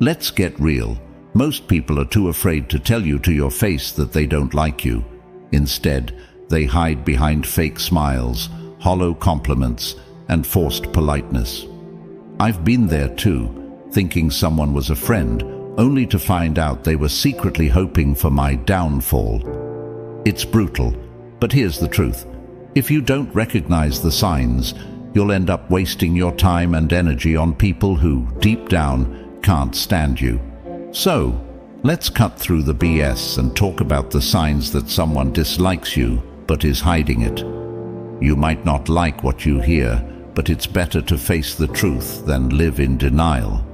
Let's get real. Most people are too afraid to tell you to your face that they don't like you. Instead, they hide behind fake smiles, hollow compliments, and forced politeness. I've been there too, thinking someone was a friend, only to find out they were secretly hoping for my downfall. It's brutal, but here's the truth. If you don't recognize the signs, you'll end up wasting your time and energy on people who, deep down, can't stand you. So, let's cut through the BS and talk about the signs that someone dislikes you, but is hiding it. You might not like what you hear, but it's better to face the truth than live in denial.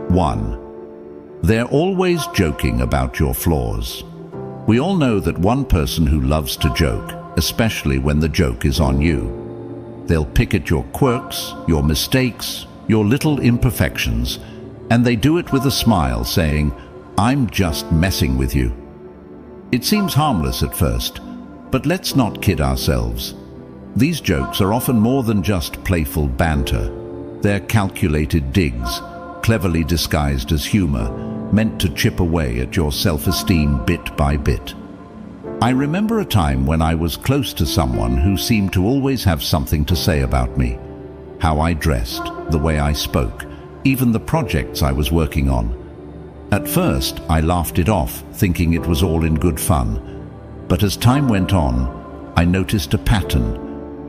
1. They're always joking about your flaws. We all know that one person who loves to joke, especially when the joke is on you. They'll pick at your quirks, your mistakes, your little imperfections, and they do it with a smile, saying, "I'm just messing with you." It seems harmless at first, but let's not kid ourselves. These jokes are often more than just playful banter. They're calculated digs, cleverly disguised as humor, meant to chip away at your self-esteem bit by bit. I remember a time when I was close to someone who seemed to always have something to say about me. How I dressed, the way I spoke, even the projects I was working on. At first, I laughed it off, thinking it was all in good fun. But as time went on, I noticed a pattern.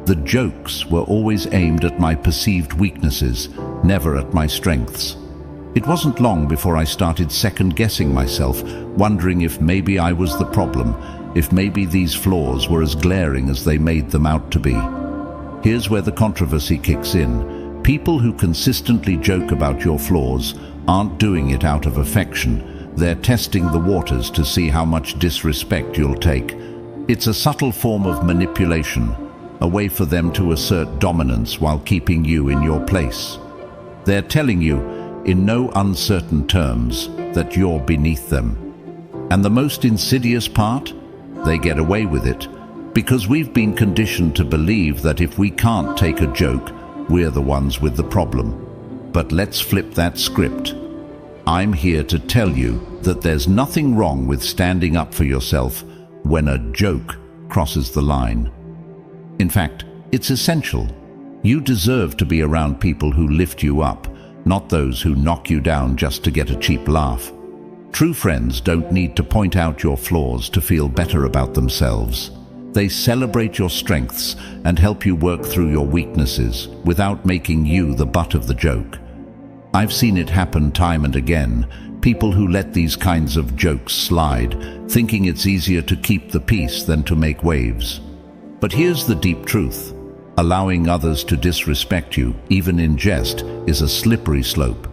The jokes were always aimed at my perceived weaknesses, never at my strengths. It wasn't long before I started second-guessing myself, wondering if maybe I was the problem, if maybe these flaws were as glaring as they made them out to be. Here's where the controversy kicks in. People who consistently joke about your flaws aren't doing it out of affection. They're testing the waters to see how much disrespect you'll take. It's a subtle form of manipulation, a way for them to assert dominance while keeping you in your place. They're telling you, in no uncertain terms, that you're beneath them. And the most insidious part? They get away with it, because we've been conditioned to believe that if we can't take a joke, we're the ones with the problem. But let's flip that script. I'm here to tell you that there's nothing wrong with standing up for yourself when a joke crosses the line. In fact, it's essential. You deserve to be around people who lift you up, not those who knock you down just to get a cheap laugh. True friends don't need to point out your flaws to feel better about themselves. They celebrate your strengths and help you work through your weaknesses without making you the butt of the joke. I've seen it happen time and again. People who let these kinds of jokes slide, thinking it's easier to keep the peace than to make waves. But here's the deep truth. Allowing others to disrespect you, even in jest, is a slippery slope.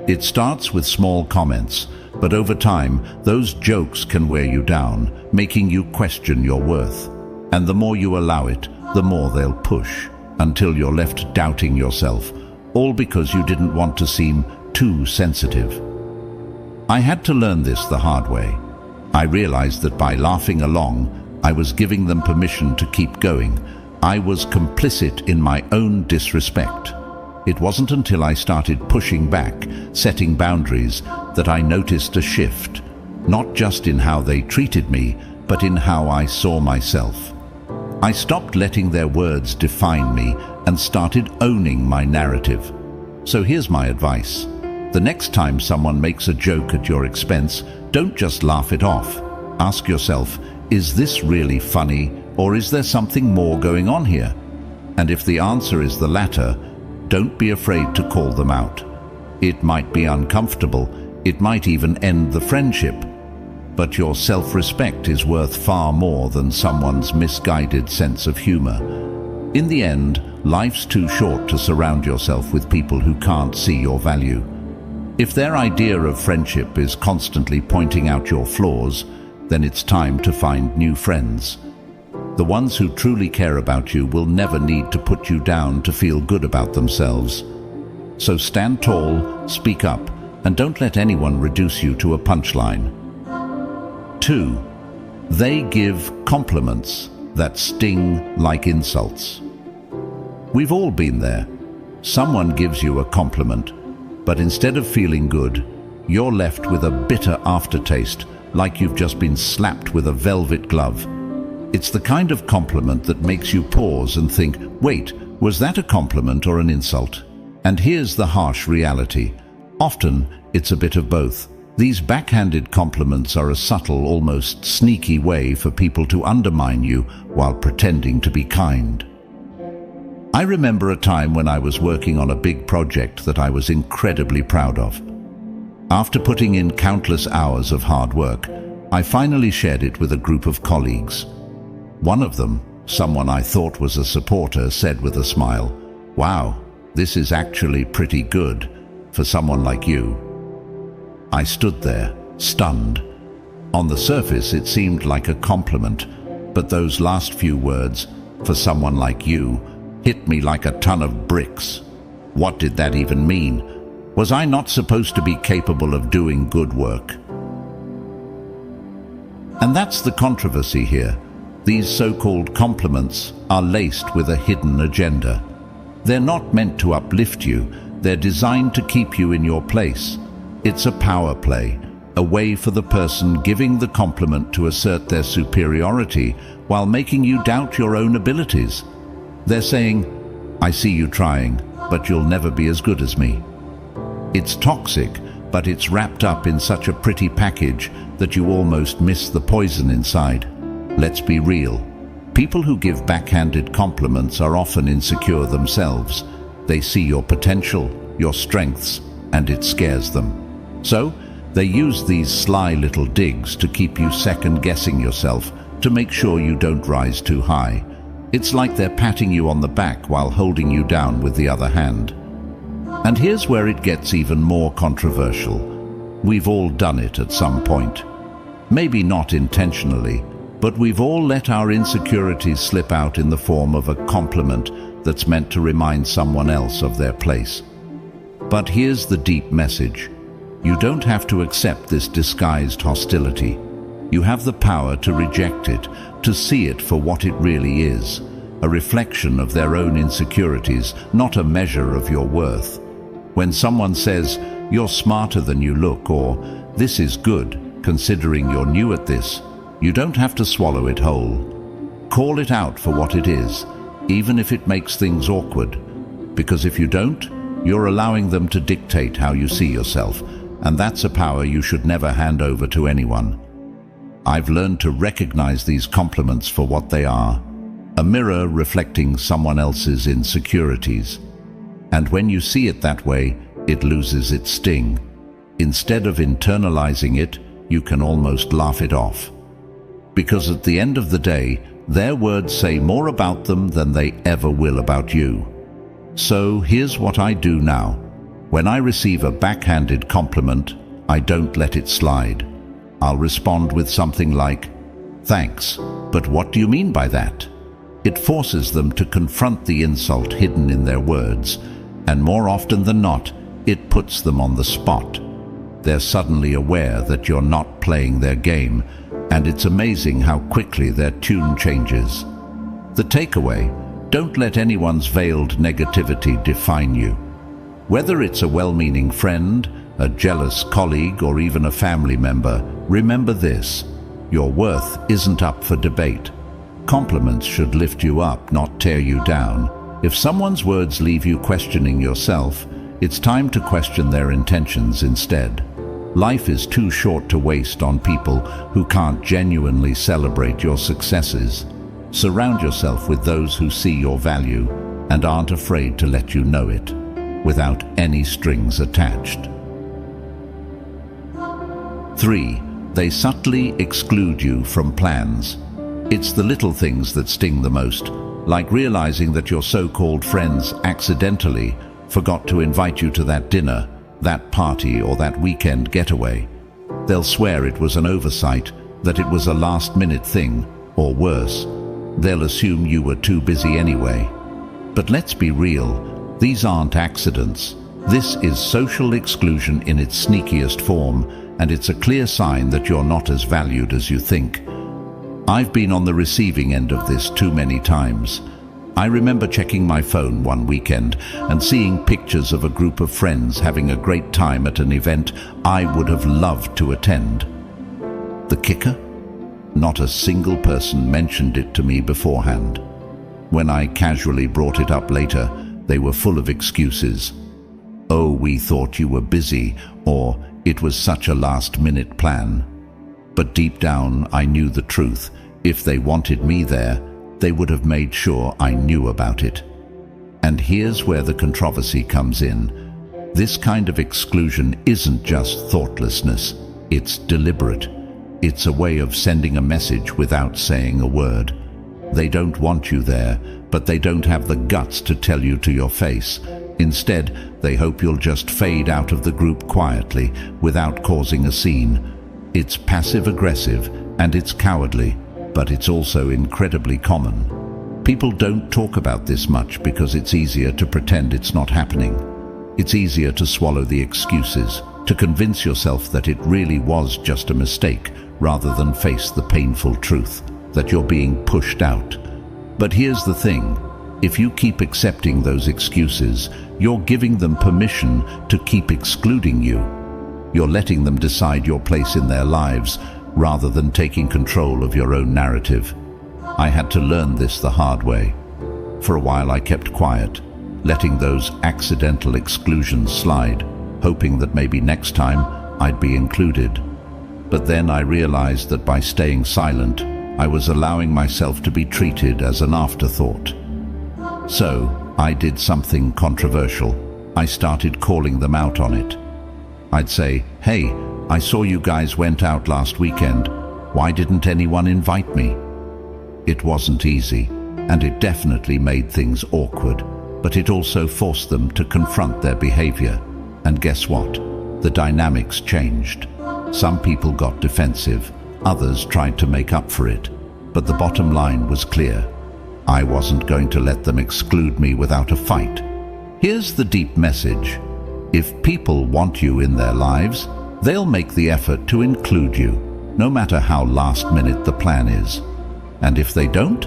It starts with small comments, but over time, those jokes can wear you down, making you question your worth. And the more you allow it, the more they'll push, until you're left doubting yourself, all because you didn't want to seem too sensitive. I had to learn this the hard way. I realized that by laughing along, I was giving them permission to keep going. I was complicit in my own disrespect. It wasn't until I started pushing back, setting boundaries, that I noticed a shift, not just in how they treated me, but in how I saw myself. I stopped letting their words define me and started owning my narrative. So here's my advice. The next time someone makes a joke at your expense, don't just laugh it off. Ask yourself, is this really funny, or is there something more going on here? And if the answer is the latter, don't be afraid to call them out. It might be uncomfortable, it might even end the friendship, but your self-respect is worth far more than someone's misguided sense of humor. In the end, life's too short to surround yourself with people who can't see your value. If their idea of friendship is constantly pointing out your flaws, then it's time to find new friends. The ones who truly care about you will never need to put you down to feel good about themselves. So stand tall, speak up, and don't let anyone reduce you to a punchline. 2. They give compliments that sting like insults. We've all been there. Someone gives you a compliment, But instead of feeling good, you're left with a bitter aftertaste, like you've just been slapped with a velvet glove. It's the kind of compliment that makes you pause and think, wait, was that a compliment or an insult? And here's the harsh reality. Often, it's a bit of both. These backhanded compliments are a subtle, almost sneaky way for people to undermine you while pretending to be kind. I remember a time when I was working on a big project that I was incredibly proud of. After putting in countless hours of hard work, I finally shared it with a group of colleagues. One of them, someone I thought was a supporter, said with a smile, "Wow, this is actually pretty good for someone like you." I stood there, stunned. On the surface, it seemed like a compliment, but those last few words, "for someone like you," hit me like a ton of bricks. What did that even mean? Was I not supposed to be capable of doing good work? And that's the controversy here. These so-called compliments are laced with a hidden agenda. They're not meant to uplift you, they're designed to keep you in your place. It's a power play, a way for the person giving the compliment to assert their superiority while making you doubt your own abilities. They're saying, "I see you trying, but you'll never be as good as me." It's toxic, but it's wrapped up in such a pretty package that you almost miss the poison inside. Let's be real. People who give backhanded compliments are often insecure themselves. They see your potential, your strengths, and it scares them. So, they use these sly little digs to keep you second-guessing yourself, to make sure you don't rise too high. It's like they're patting you on the back while holding you down with the other hand. And here's where it gets even more controversial. We've all done it at some point. Maybe not intentionally, but we've all let our insecurities slip out in the form of a compliment that's meant to remind someone else of their place. But here's the deep message. You don't have to accept this disguised hostility. You have the power to reject it, to see it for what it really is, a reflection of their own insecurities, not a measure of your worth. When someone says, "You're smarter than you look," or "This is good, considering you're new at this," you don't have to swallow it whole. Call it out for what it is, even if it makes things awkward. Because if you don't, you're allowing them to dictate how you see yourself, and that's a power you should never hand over to anyone. I've learned to recognize these compliments for what they are, a mirror reflecting someone else's insecurities. And when you see it that way, it loses its sting. Instead of internalizing it, you can almost laugh it off. Because at the end of the day, their words say more about them than they ever will about you. So here's what I do now. When I receive a backhanded compliment, I don't let it slide. I'll respond with something like, "Thanks, but what do you mean by that?" It forces them to confront the insult hidden in their words, and more often than not, it puts them on the spot. They're suddenly aware that you're not playing their game, and it's amazing how quickly their tune changes. The takeaway: don't let anyone's veiled negativity define you. Whether it's a well-meaning friend, a jealous colleague, or even a family member, remember this: your worth isn't up for debate. Compliments should lift you up, not tear you down. If someone's words leave you questioning yourself, it's time to question their intentions instead. Life is too short to waste on people who can't genuinely celebrate your successes. Surround yourself with those who see your value and aren't afraid to let you know it, without any strings attached. 3. They subtly exclude you from plans. It's the little things that sting the most, like realizing that your so-called friends accidentally forgot to invite you to that dinner, that party, or that weekend getaway. They'll swear it was an oversight, that it was a last-minute thing, or worse, they'll assume you were too busy anyway. But let's be real, these aren't accidents. This is social exclusion in its sneakiest form, and it's a clear sign that you're not as valued as you think. I've been on the receiving end of this too many times. I remember checking my phone one weekend and seeing pictures of a group of friends having a great time at an event I would have loved to attend. The kicker? Not a single person mentioned it to me beforehand. When I casually brought it up later, they were full of excuses. "Oh, we thought you were busy," or "it was such a last-minute plan." But deep down, I knew the truth. If they wanted me there, they would have made sure I knew about it. And here's where the controversy comes in. This kind of exclusion isn't just thoughtlessness, it's deliberate. It's a way of sending a message without saying a word. They don't want you there, but they don't have the guts to tell you to your face. Instead, they hope you'll just fade out of the group quietly, without causing a scene. It's passive-aggressive, and it's cowardly, but it's also incredibly common. People don't talk about this much because it's easier to pretend it's not happening. It's easier to swallow the excuses, to convince yourself that it really was just a mistake, rather than face the painful truth that you're being pushed out. But here's the thing. If you keep accepting those excuses, you're giving them permission to keep excluding you. You're letting them decide your place in their lives, rather than taking control of your own narrative. I had to learn this the hard way. For a while I kept quiet, letting those accidental exclusions slide, hoping that maybe next time I'd be included. But then I realized that by staying silent, I was allowing myself to be treated as an afterthought. So I did something controversial. I started calling them out on it. I'd say, "Hey, I saw you guys went out last weekend. Why didn't anyone invite me?" It wasn't easy, and it definitely made things awkward, but it also forced them to confront their behavior. And guess what? The dynamics changed. Some people got defensive, others tried to make up for it, but the bottom line was clear. I wasn't going to let them exclude me without a fight. Here's the deep message. If people want you in their lives, they'll make the effort to include you, no matter how last minute the plan is. And if they don't,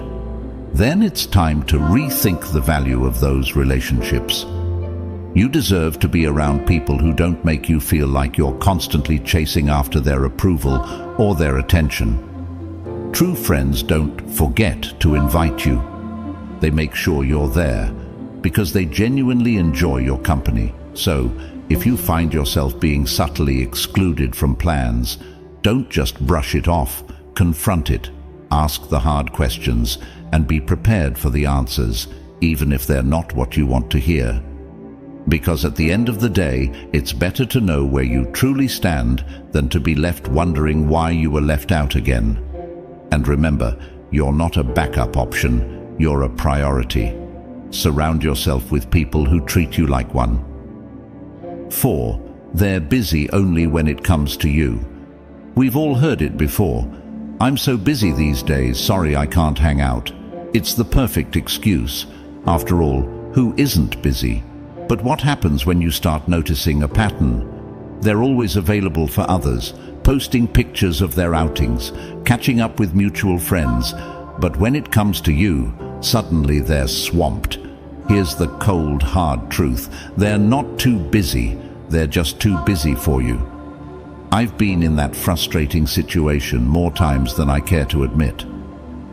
then it's time to rethink the value of those relationships. You deserve to be around people who don't make you feel like you're constantly chasing after their approval or their attention. True friends don't forget to invite you. They make sure you're there because they genuinely enjoy your company. So, if you find yourself being subtly excluded from plans, don't just brush it off, confront it, ask the hard questions, and be prepared for the answers, even if they're not what you want to hear. Because at the end of the day, it's better to know where you truly stand than to be left wondering why you were left out again. And remember, you're not a backup option, you're a priority. Surround yourself with people who treat you like one. 4. They're busy only when it comes to you. We've all heard it before. "I'm so busy these days, sorry I can't hang out." It's the perfect excuse. After all, who isn't busy? But what happens when you start noticing a pattern? They're always available for others, posting pictures of their outings, catching up with mutual friends. But when it comes to you, suddenly they're swamped. Here's the cold, hard truth. They're not too busy, they're just too busy for you. I've been in that frustrating situation more times than I care to admit.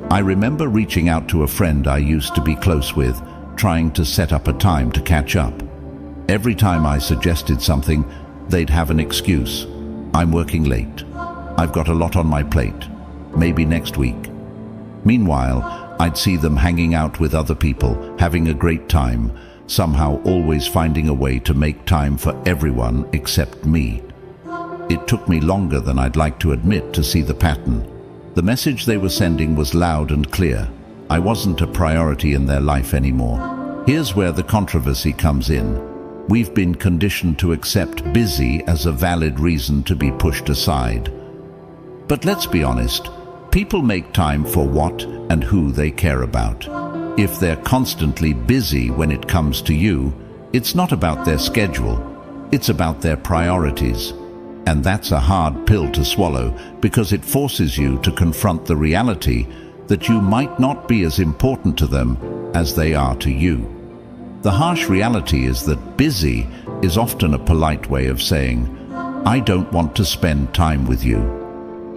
I remember reaching out to a friend I used to be close with, trying to set up a time to catch up. Every time I suggested something, they'd have an excuse. "I'm working late. I've got a lot on my plate. Maybe next week." Meanwhile, I'd see them hanging out with other people, having a great time, somehow always finding a way to make time for everyone except me. It took me longer than I'd like to admit to see the pattern. The message they were sending was loud and clear. I wasn't a priority in their life anymore. Here's where the controversy comes in. We've been conditioned to accept busy as a valid reason to be pushed aside. But let's be honest, people make time for what and who they care about. If they're constantly busy when it comes to you, it's not about their schedule, it's about their priorities. And that's a hard pill to swallow because it forces you to confront the reality that you might not be as important to them as they are to you. The harsh reality is that busy is often a polite way of saying, "I don't want to spend time with you."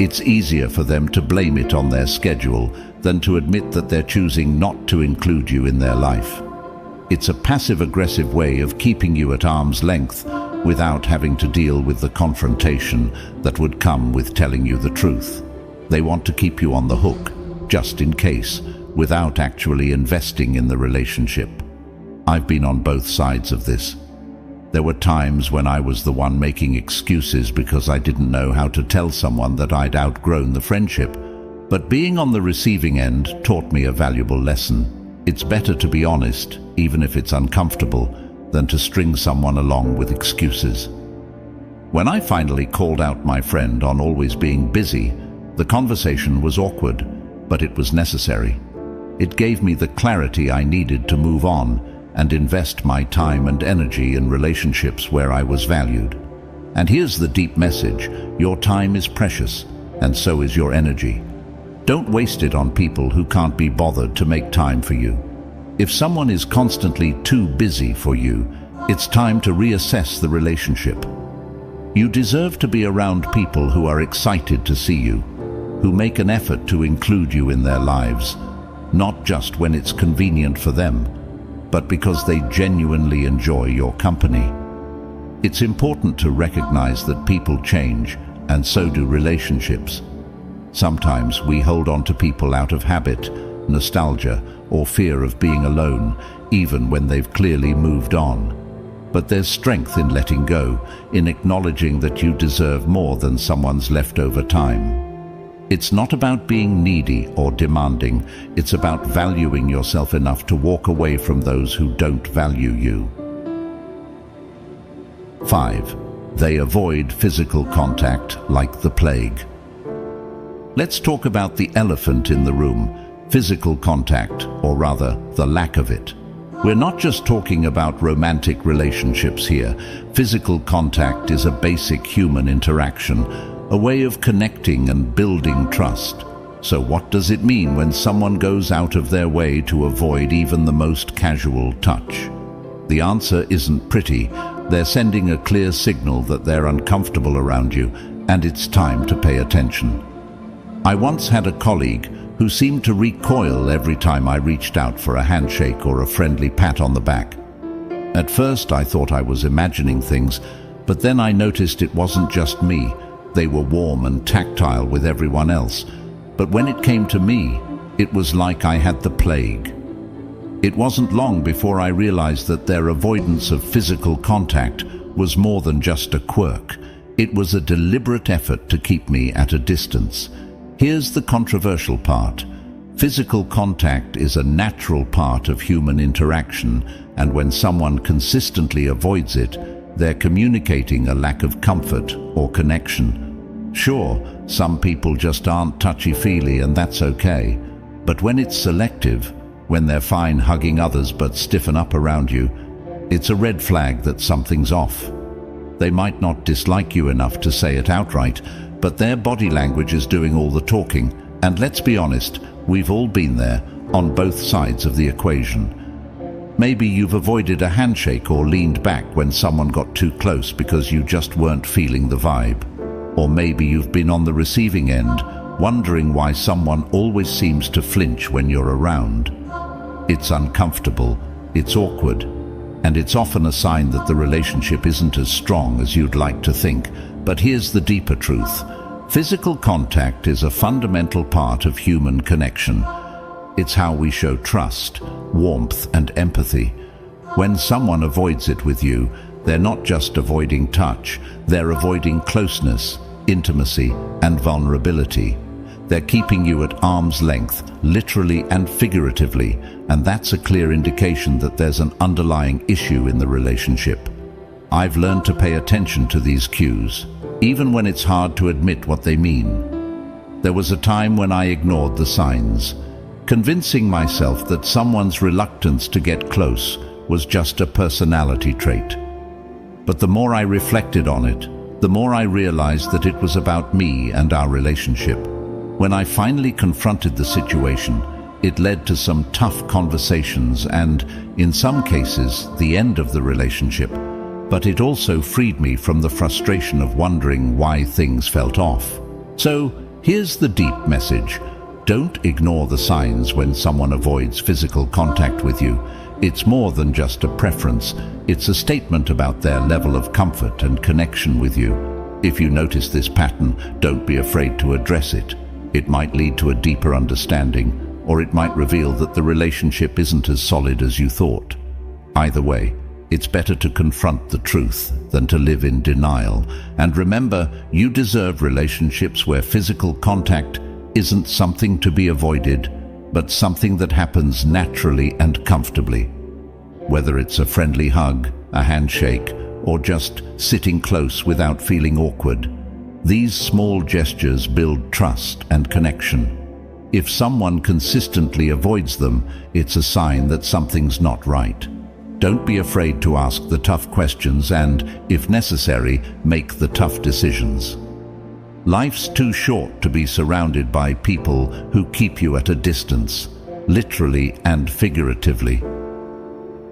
It's easier for them to blame it on their schedule than to admit that they're choosing not to include you in their life. It's a passive-aggressive way of keeping you at arm's length without having to deal with the confrontation that would come with telling you the truth. They want to keep you on the hook, just in case, without actually investing in the relationship. I've been on both sides of this. There were times when I was the one making excuses because I didn't know how to tell someone that I'd outgrown the friendship. But being on the receiving end taught me a valuable lesson. It's better to be honest, even if it's uncomfortable, than to string someone along with excuses. When I finally called out my friend on always being busy, the conversation was awkward, but it was necessary. It gave me the clarity I needed to move on and invest my time and energy in relationships where I was valued. And here's the deep message: your time is precious, and so is your energy. Don't waste it on people who can't be bothered to make time for you. If someone is constantly too busy for you, it's time to reassess the relationship. You deserve to be around people who are excited to see you, who make an effort to include you in their lives, not just when it's convenient for them, but because they genuinely enjoy your company. It's important to recognize that people change, and so do relationships. Sometimes we hold on to people out of habit, nostalgia, or fear of being alone, even when they've clearly moved on. But there's strength in letting go, in acknowledging that you deserve more than someone's leftover time. It's not about being needy or demanding, it's about valuing yourself enough to walk away from those who don't value you. 5. They avoid physical contact like the plague. Let's talk about the elephant in the room: physical contact, or rather, the lack of it. We're not just talking about romantic relationships here. Physical contact is a basic human interaction, a way of connecting and building trust. So what does it mean when someone goes out of their way to avoid even the most casual touch? The answer isn't pretty. They're sending a clear signal that they're uncomfortable around you, and it's time to pay attention. I once had a colleague who seemed to recoil every time I reached out for a handshake or a friendly pat on the back. At first I thought I was imagining things, but then I noticed it wasn't just me. They were warm and tactile with everyone else. But when it came to me, it was like I had the plague. It wasn't long before I realized that their avoidance of physical contact was more than just a quirk. It was a deliberate effort to keep me at a distance. Here's the controversial part. Physical contact is a natural part of human interaction, and when someone consistently avoids it, they're communicating a lack of comfort or connection. Sure, some people just aren't touchy-feely, and that's okay. But when it's selective, when they're fine hugging others but stiffen up around you, it's a red flag that something's off. They might not dislike you enough to say it outright, but their body language is doing all the talking. And let's be honest, we've all been there, on both sides of the equation. Maybe you've avoided a handshake or leaned back when someone got too close because you just weren't feeling the vibe. Or maybe you've been on the receiving end, wondering why someone always seems to flinch when you're around. It's uncomfortable, it's awkward, and it's often a sign that the relationship isn't as strong as you'd like to think. But here's the deeper truth. Physical contact is a fundamental part of human connection. It's how we show trust, warmth, and empathy. When someone avoids it with you, they're not just avoiding touch, they're avoiding closeness, intimacy, and vulnerability. They're keeping you at arm's length, literally and figuratively, and that's a clear indication that there's an underlying issue in the relationship. I've learned to pay attention to these cues, even when it's hard to admit what they mean. There was a time when I ignored the signs, convincing myself that someone's reluctance to get close was just a personality trait. But the more I reflected on it, the more I realized that it was about me and our relationship. When I finally confronted the situation, it led to some tough conversations and, in some cases, the end of the relationship. But it also freed me from the frustration of wondering why things felt off. So, here's the deep message. Don't ignore the signs when someone avoids physical contact with you. It's more than just a preference. It's a statement about their level of comfort and connection with you. If you notice this pattern, don't be afraid to address it. It might lead to a deeper understanding, or it might reveal that the relationship isn't as solid as you thought. Either way, it's better to confront the truth than to live in denial. And remember, you deserve relationships where physical contact isn't something to be avoided, but something that happens naturally and comfortably. Whether it's a friendly hug, a handshake, or just sitting close without feeling awkward, these small gestures build trust and connection. If someone consistently avoids them, it's a sign that something's not right. Don't be afraid to ask the tough questions and, if necessary, make the tough decisions. Life's too short to be surrounded by people who keep you at a distance, literally and figuratively.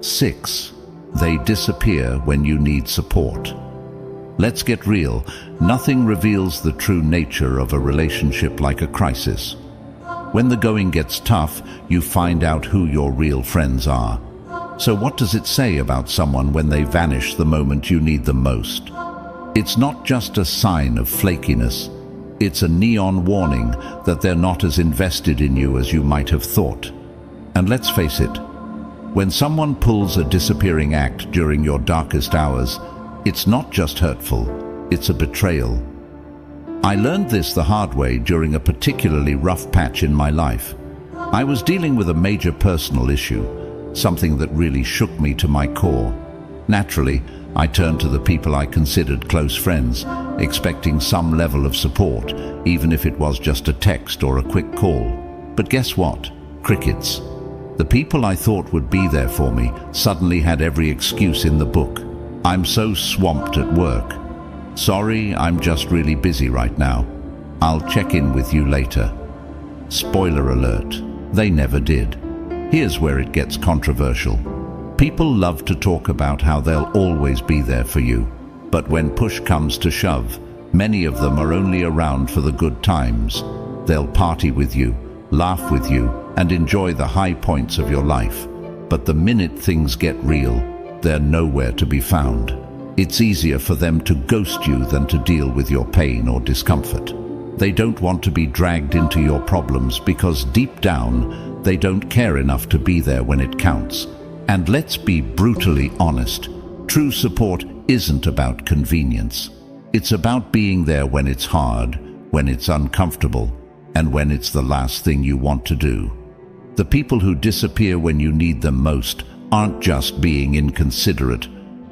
6. They disappear when you need support. Let's get real. Nothing reveals the true nature of a relationship like a crisis. When the going gets tough, you find out who your real friends are. So what does it say about someone when they vanish the moment you need them most? It's not just a sign of flakiness. It's a neon warning that they're not as invested in you as you might have thought. And let's face it, when someone pulls a disappearing act during your darkest hours, it's not just hurtful, it's a betrayal. I learned this the hard way during a particularly rough patch in my life. I was dealing with a major personal issue, something that really shook me to my core. Naturally, I turned to the people I considered close friends, expecting some level of support, even if it was just a text or a quick call. But guess what? Crickets. The people I thought would be there for me suddenly had every excuse in the book. I'm so swamped at work. Sorry, I'm just really busy right now. I'll check in with you later. Spoiler alert, they never did. Here's where it gets controversial. People love to talk about how they'll always be there for you, but when push comes to shove, many of them are only around for the good times. They'll party with you, laugh with you, and enjoy the high points of your life. But the minute things get real, they're nowhere to be found. It's easier for them to ghost you than to deal with your pain or discomfort. They don't want to be dragged into your problems because deep down, they don't care enough to be there when it counts. And let's be brutally honest, true support isn't about convenience. It's about being there when it's hard, when it's uncomfortable, and when it's the last thing you want to do. The people who disappear when you need them most aren't just being inconsiderate.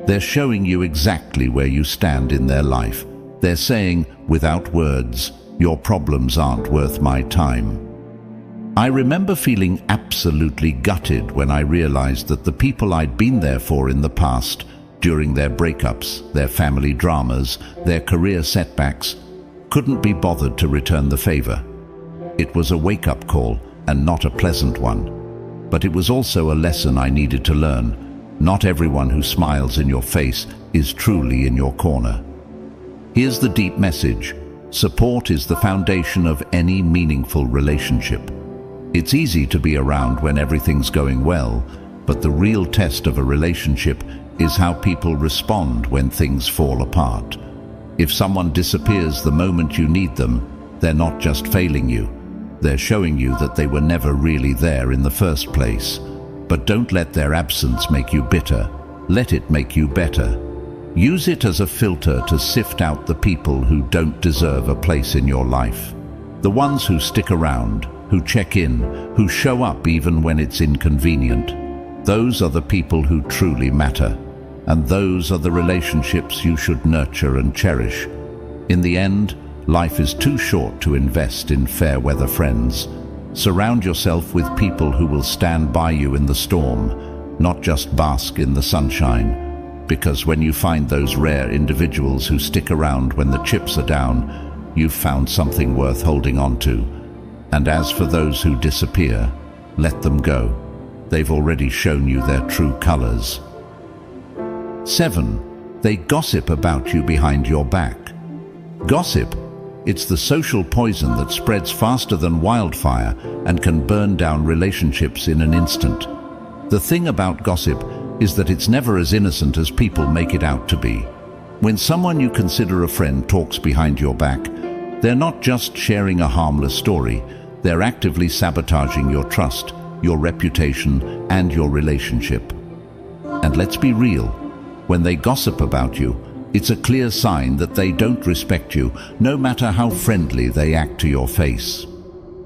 They're showing you exactly where you stand in their life. They're saying, without words, your problems aren't worth my time. I remember feeling absolutely gutted when I realized that the people I'd been there for in the past, during their breakups, their family dramas, their career setbacks, couldn't be bothered to return the favor. It was a wake-up call, and not a pleasant one. But it was also a lesson I needed to learn. Not everyone who smiles in your face is truly in your corner. Here's the deep message. Support is the foundation of any meaningful relationship. It's easy to be around when everything's going well, but the real test of a relationship is how people respond when things fall apart. If someone disappears the moment you need them, they're not just failing you. They're showing you that they were never really there in the first place. But don't let their absence make you bitter. Let it make you better. Use it as a filter to sift out the people who don't deserve a place in your life. The ones who stick around, who check in, who show up even when it's inconvenient. Those are the people who truly matter. And those are the relationships you should nurture and cherish. In the end, life is too short to invest in fair-weather friends. Surround yourself with people who will stand by you in the storm, not just bask in the sunshine. Because when you find those rare individuals who stick around when the chips are down, you've found something worth holding on to. And as for those who disappear, let them go. They've already shown you their true colors. 7. They gossip about you behind your back. Gossip, it's the social poison that spreads faster than wildfire and can burn down relationships in an instant. The thing about gossip is that it's never as innocent as people make it out to be. When someone you consider a friend talks behind your back, they're not just sharing a harmless story, they're actively sabotaging your trust, your reputation, and your relationship. And let's be real, when they gossip about you, it's a clear sign that they don't respect you, no matter how friendly they act to your face.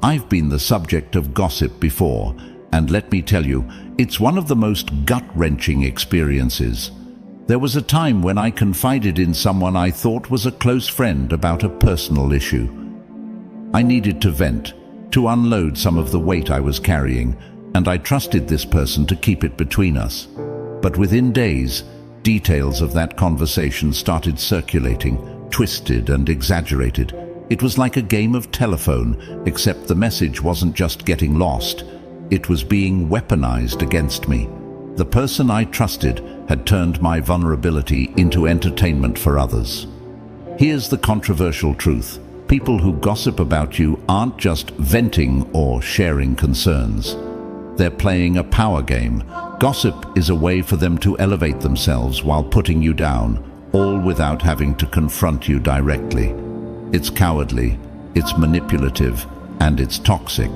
I've been the subject of gossip before, and let me tell you, it's one of the most gut-wrenching experiences. There was a time when I confided in someone I thought was a close friend about a personal issue. I needed to vent, to unload some of the weight I was carrying, and I trusted this person to keep it between us. But within days, details of that conversation started circulating, twisted and exaggerated. It was like a game of telephone, except the message wasn't just getting lost. It was being weaponized against me. The person I trusted had turned my vulnerability into entertainment for others. Here's the controversial truth. People who gossip about you aren't just venting or sharing concerns. They're playing a power game. Gossip is a way for them to elevate themselves while putting you down, all without having to confront you directly. It's cowardly, it's manipulative, and it's toxic.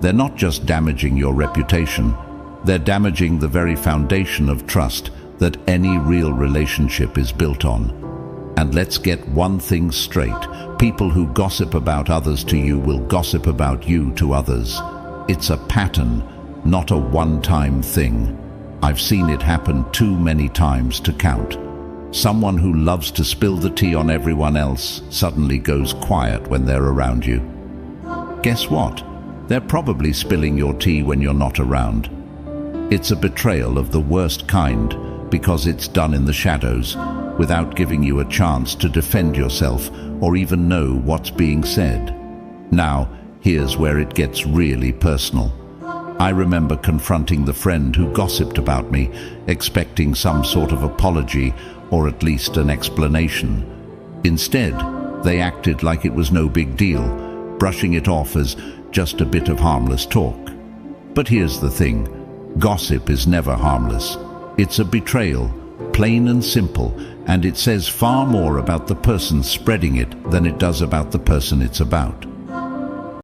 They're not just damaging your reputation, they're damaging the very foundation of trust that any real relationship is built on. And let's get one thing straight. People who gossip about others to you will gossip about you to others. It's a pattern, not a one-time thing. I've seen it happen too many times to count. Someone who loves to spill the tea on everyone else suddenly goes quiet when they're around you. Guess what? They're probably spilling your tea when you're not around. It's a betrayal of the worst kind because it's done in the shadows, without giving you a chance to defend yourself or even know what's being said. Now, here's where it gets really personal. I remember confronting the friend who gossiped about me, expecting some sort of apology or at least an explanation. Instead, they acted like it was no big deal, brushing it off as just a bit of harmless talk. But here's the thing, gossip is never harmless. It's a betrayal, plain and simple, and it says far more about the person spreading it than it does about the person it's about.